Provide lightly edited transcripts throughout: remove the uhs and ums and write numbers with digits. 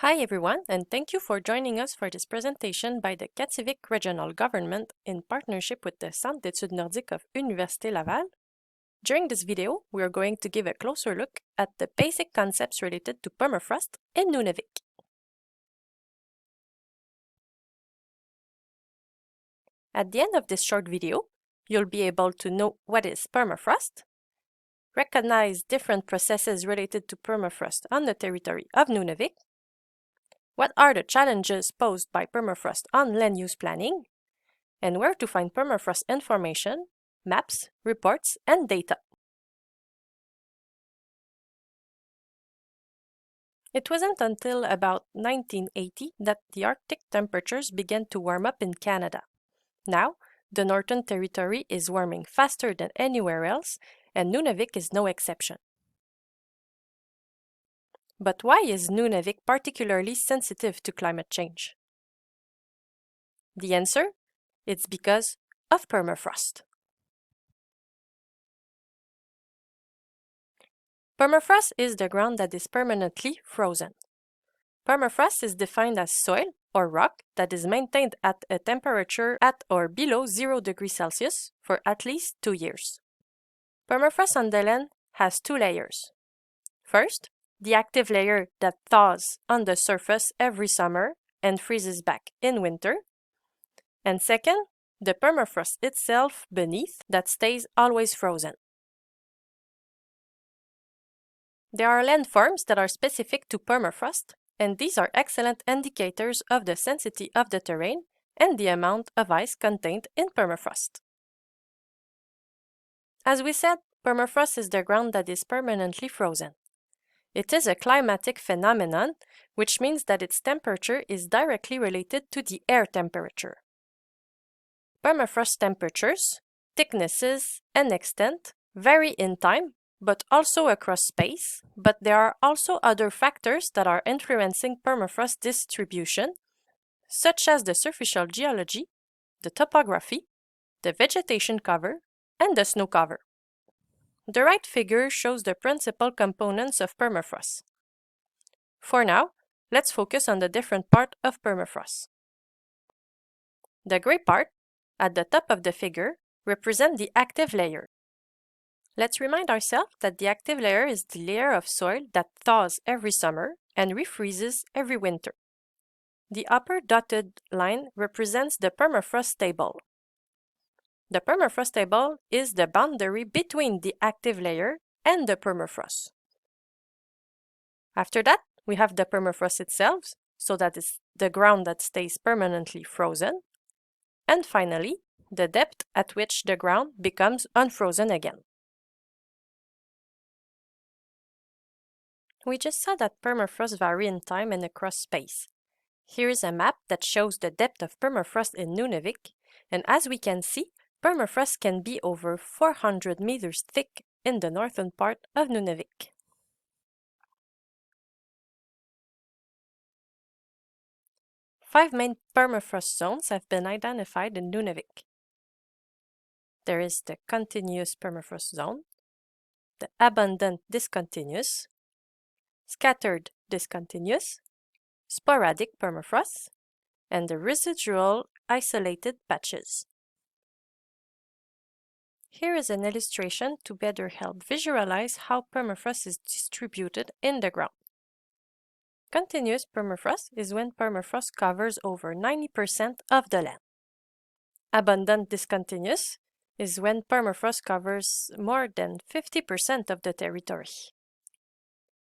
Hi everyone, and thank you for joining us for this presentation by the Kativik Regional Government in partnership with the Centre d'études nordiques of Université Laval. During this video, we are going to give a closer look at the basic concepts related to permafrost in Nunavik. At the end of this short video, you'll be able to know what is permafrost, recognize different processes related to permafrost on the territory of Nunavik, what are the challenges posed by permafrost on land use planning, and where to find permafrost information, maps, reports, and data. It wasn't until about 1980 that the Arctic temperatures began to warm up in Canada. Now, the Northern Territory is warming faster than anywhere else, and Nunavik is no exception. But why is Nunavik particularly sensitive to climate change? The answer? It's because of permafrost. Permafrost is the ground that is permanently frozen. Permafrost is defined as soil or rock that is maintained at a temperature at or below 0 degrees Celsius for at least 2 years. Permafrost on the land has two layers. First, the active layer that thaws on the surface every summer and freezes back in winter. And second, the permafrost itself beneath that stays always frozen. There are landforms that are specific to permafrost, and these are excellent indicators of the density of the terrain and the amount of ice contained in permafrost. As we said, permafrost is the ground that is permanently frozen. It is a climatic phenomenon, which means that its temperature is directly related to the air temperature. Permafrost temperatures, thicknesses, and extent vary in time, but also across space, but there are also other factors that are influencing permafrost distribution, such as the superficial geology, the topography, the vegetation cover, and the snow cover. The right figure shows the principal components of permafrost. For now, let's focus on the different part of permafrost. The gray part, at the top of the figure, represents the active layer. Let's remind ourselves that the active layer is the layer of soil that thaws every summer and refreezes every winter. The upper dotted line represents the permafrost table. The permafrost table is the boundary between the active layer and the permafrost. After that, we have the permafrost itself, so that is the ground that stays permanently frozen. And finally, the depth at which the ground becomes unfrozen again. We just saw that permafrost vary in time and across space. Here is a map that shows the depth of permafrost in Nunavik, and as we can see, permafrost can be over 400 meters thick in the northern part of Nunavik. Five main permafrost zones have been identified in Nunavik. There is the continuous permafrost zone, the abundant discontinuous, scattered discontinuous, sporadic permafrost, and the residual isolated patches. Here is an illustration to better help visualize how permafrost is distributed in the ground. Continuous permafrost is when permafrost covers over 90% of the land. Abundant discontinuous is when permafrost covers more than 50% of the territory.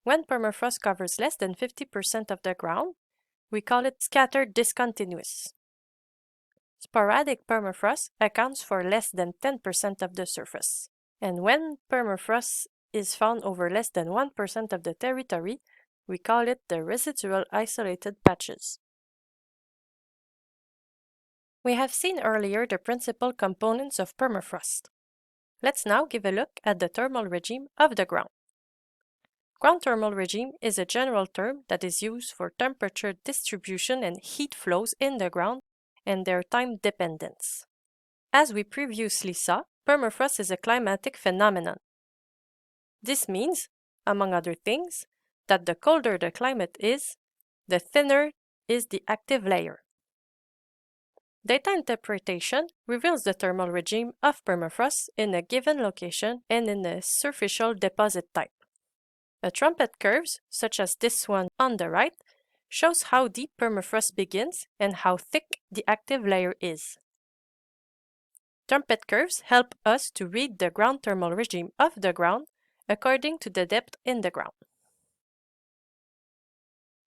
When permafrost covers less than 50% of the ground, we call it scattered discontinuous. Sporadic permafrost accounts for less than 10% of the surface. And when permafrost is found over less than 1% of the territory, we call it the residual isolated patches. We have seen earlier the principal components of permafrost. Let's now give a look at the thermal regime of the ground. Ground thermal regime is a general term that is used for temperature distribution and heat flows in the ground and their time dependence. As we previously saw, permafrost is a climatic phenomenon. This means, among other things, that the colder the climate is, the thinner is the active layer. Data interpretation reveals the thermal regime of permafrost in a given location and in a superficial deposit type. A trumpet curve, such as this one on the right, shows how deep permafrost begins and how thick the active layer is. Trumpet curves help us to read the ground thermal regime of the ground according to the depth in the ground.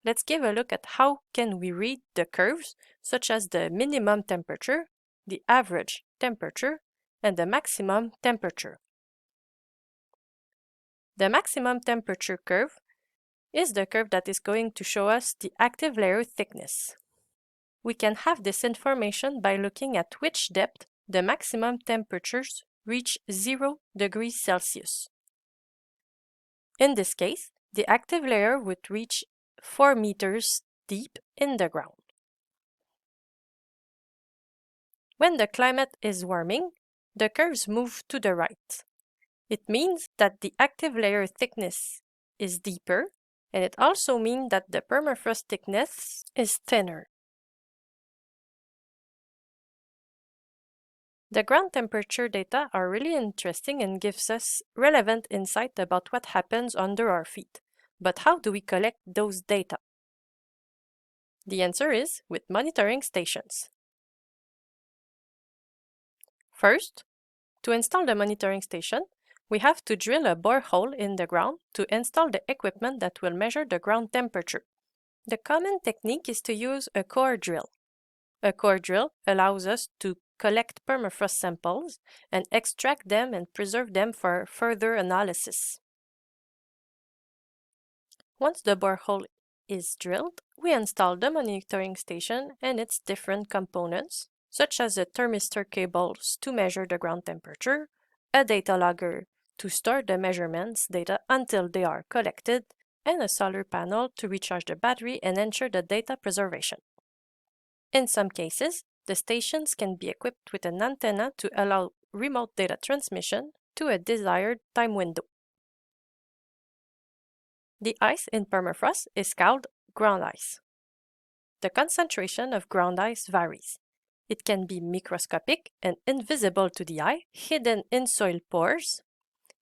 Let's give a look at how can we read the curves such as the minimum temperature, the average temperature, and the maximum temperature. The maximum temperature curve is the curve that is going to show us the active layer thickness. We can have this information by looking at which depth the maximum temperatures reach 0 degrees Celsius. In this case, the active layer would reach 4 meters deep in the ground. When the climate is warming, the curves move to the right. It means that the active layer thickness is deeper, and it also means that the permafrost thickness is thinner. The ground temperature data are really interesting and gives us relevant insight about what happens under our feet. But how do we collect those data? The answer is with monitoring stations. First, to install the monitoring station, we have to drill a borehole in the ground to install the equipment that will measure the ground temperature. The common technique is to use a core drill. A core drill allows us to collect permafrost samples and extract them and preserve them for further analysis. Once the borehole is drilled, we install the monitoring station and its different components, such as a thermistor cables to measure the ground temperature, a data logger to store the measurements data until they are collected, and a solar panel to recharge the battery and ensure the data preservation. In some cases, the stations can be equipped with an antenna to allow remote data transmission to a desired time window. The ice in permafrost is called ground ice. The concentration of ground ice varies. It can be microscopic and invisible to the eye, hidden in soil pores,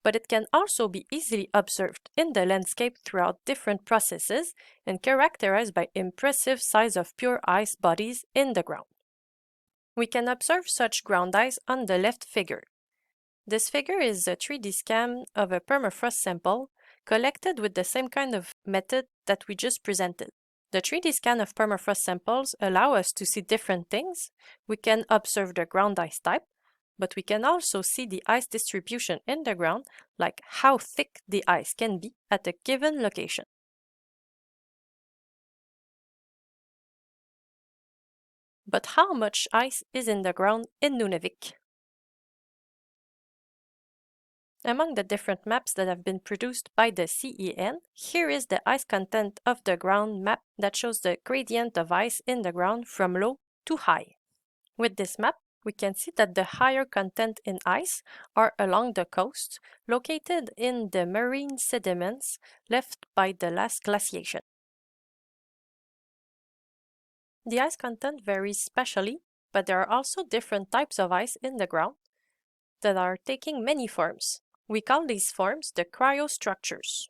but it can also be easily observed in the landscape throughout different processes and characterized by impressive size of pure ice bodies in the ground. We can observe such ground ice on the left figure. This figure is a 3D scan of a permafrost sample collected with the same kind of method that we just presented. The 3D scan of permafrost samples allow us to see different things. We can observe the ground ice type, but we can also see the ice distribution in the ground, like how thick the ice can be at a given location. But how much ice is in the ground in Nunavik? Among the different maps that have been produced by the CEN, here is the ice content of the ground map that shows the gradient of ice in the ground from low to high. With this map, we can see that the higher content in ice are along the coast, located in the marine sediments left by the last glaciation. The ice content varies spatially, but there are also different types of ice in the ground that are taking many forms. We call these forms the cryostructures.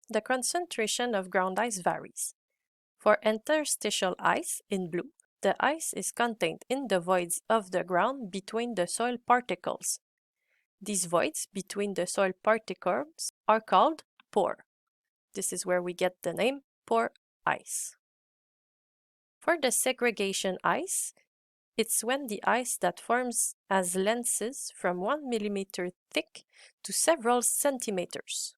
The concentration of ground ice varies. For interstitial ice in blue, the ice is contained in the voids of the ground between the soil particles. These voids between the soil particles are called pore. This is where we get the name pore ice. For the segregation ice, it's when the ice that forms as lenses from 1 millimeter thick to several centimeters.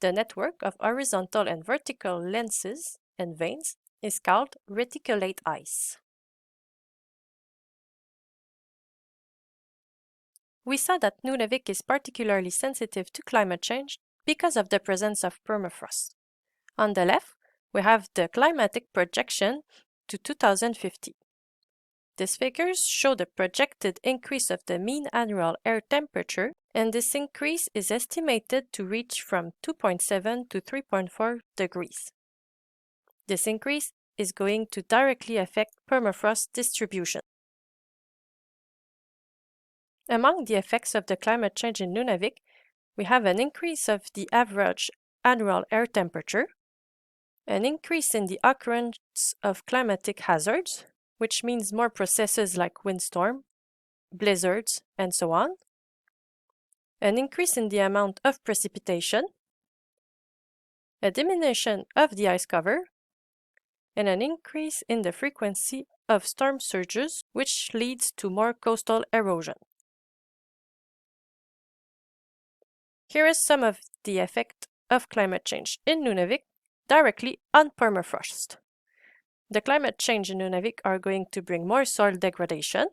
The network of horizontal and vertical lenses and veins is called reticulate ice. We saw that Nunavik is particularly sensitive to climate change because of the presence of permafrost. On the left, we have the climatic projection to 2050. These figures show the projected increase of the mean annual air temperature and this increase is estimated to reach from 2.7 to 3.4 degrees. This increase is going to directly affect permafrost distribution. Among the effects of the climate change in Nunavik, we have an increase of the average annual air temperature, an increase in the occurrence of climatic hazards, which means more processes like windstorm, blizzards, and so on, an increase in the amount of precipitation, a diminution of the ice cover, and an increase in the frequency of storm surges, which leads to more coastal erosion. Here is some of the effect of climate change in Nunavik directly on permafrost. The climate change in Nunavik are going to bring more soil degradation,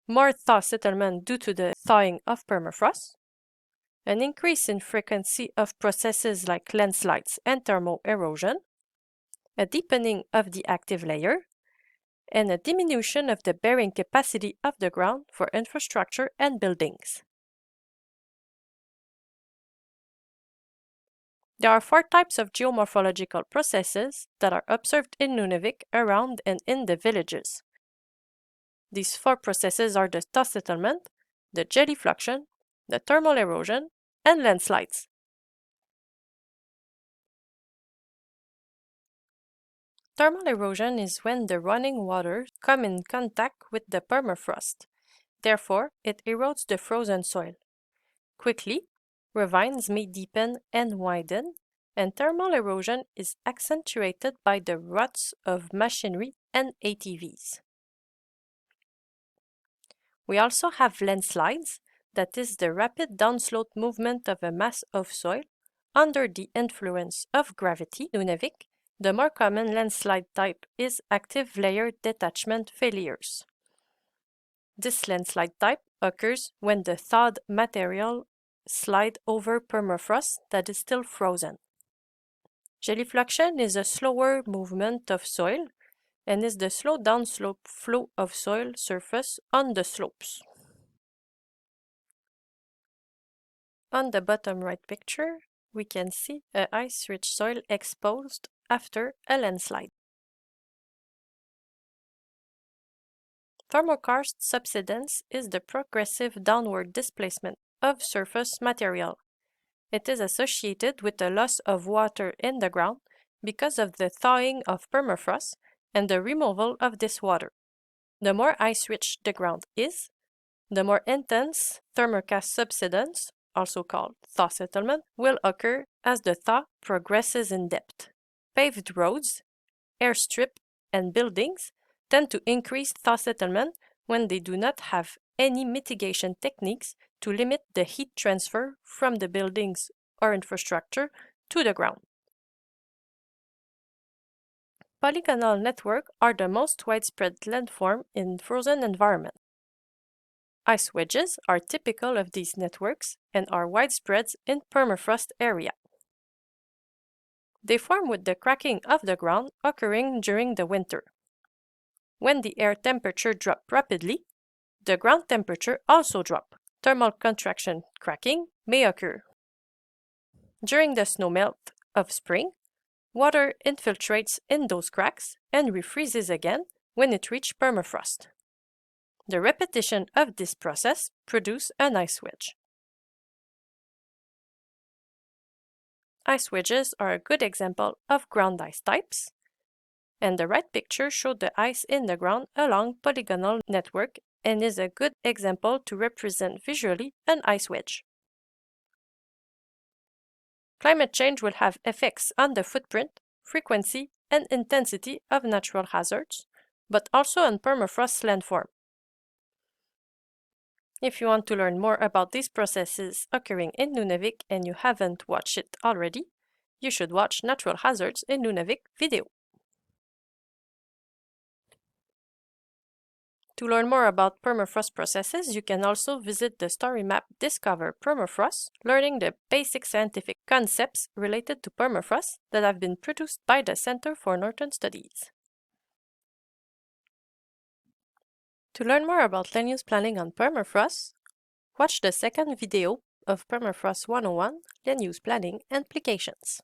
more thaw settlement due to the thawing of permafrost, an increase in frequency of processes like landslides and thermal erosion, a deepening of the active layer, and a diminution of the bearing capacity of the ground for infrastructure and buildings. There are 4 types of geomorphological processes that are observed in Nunavik around and in the villages. These 4 processes are the thaw settlement, the gelifluction, the thermal erosion, and landslides. Thermal erosion is when the running water come in contact with the permafrost. Therefore, it erodes the frozen soil. Quickly, ravines may deepen and widen, and thermal erosion is accentuated by the ruts of machinery and ATVs. We also have landslides, that is the rapid downslope movement of a mass of soil under the influence of gravity. Nunavik, the more common landslide type is active layer detachment failures. This landslide type occurs when the thawed material slides over permafrost that is still frozen. Gelifluction is a slower movement of soil and is the slow downslope flow of soil surface on the slopes. On the bottom right picture, we can see an ice-rich soil exposed after a landslide. Thermokarst subsidence is the progressive downward displacement of surface material. It is associated with the loss of water in the ground because of the thawing of permafrost and the removal of this water. The more ice-rich the ground is, the more intense thermokarst subsidence, also called thaw settlement, will occur as the thaw progresses in depth. Paved roads, airstrip, and buildings tend to increase thaw settlement when they do not have any mitigation techniques to limit the heat transfer from the buildings or infrastructure to the ground. Polygonal networks are the most widespread landform in frozen environments. Ice wedges are typical of these networks and are widespread in permafrost area. They form with the cracking of the ground occurring during the winter. When the air temperature drops rapidly, the ground temperature also drops. Thermal contraction cracking may occur. During the snowmelt of spring, water infiltrates in those cracks and refreezes again when it reaches permafrost. The repetition of this process produces an ice wedge. Ice wedges are a good example of ground ice types, and the right picture shows the ice in the ground along polygonal network and is a good example to represent visually an ice wedge. Climate change will have effects on the footprint, frequency, and intensity of natural hazards, but also on permafrost landform. If you want to learn more about these processes occurring in Nunavik and you haven't watched it already, you should watch Natural Hazards in Nunavik video. To learn more about permafrost processes, you can also visit the story map Discover Permafrost, learning the basic scientific concepts related to permafrost that have been produced by the Center for Northern Studies. To learn more about land use planning on permafrost, Watch the second video of Permafrost 101, Land Use Planning and Applications.